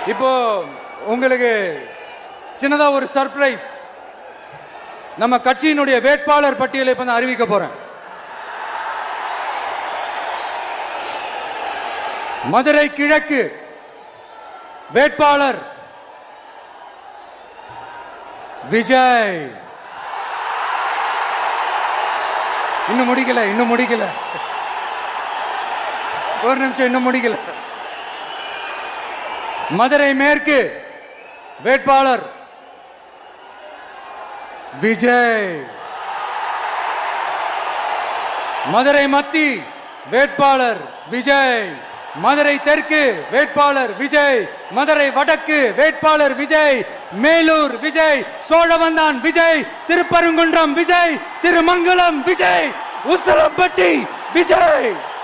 இப்போ உங்களுக்கு சின்னதா ஒரு சர்ப்ரைஸ். நம்ம கட்சியினுடைய வேட்பாளர் பட்டியலை இப்ப நான் அறிவிக்க போறேன். மதுரை கிழக்கு வேட்பாளர் விஜய். இன்னும் முடிக்கல ஒரு நிமிஷம், இன்னும் முடிக்கல. மதுரை மேற்கு வேட்பாளர் விஜய். மதுரை மத்தி வேட்பாளர் விஜய். மதுரை தெற்கு வேட்பாளர் விஜய். மதுரை வடக்கு வேட்பாளர் விஜய். மேலூர் விஜய். சோழவந்தான் விஜய். திருப்பரங்குன்றம் விஜய். திருமங்கலம் விஜய். உசிலம்பட்டி விஜய்.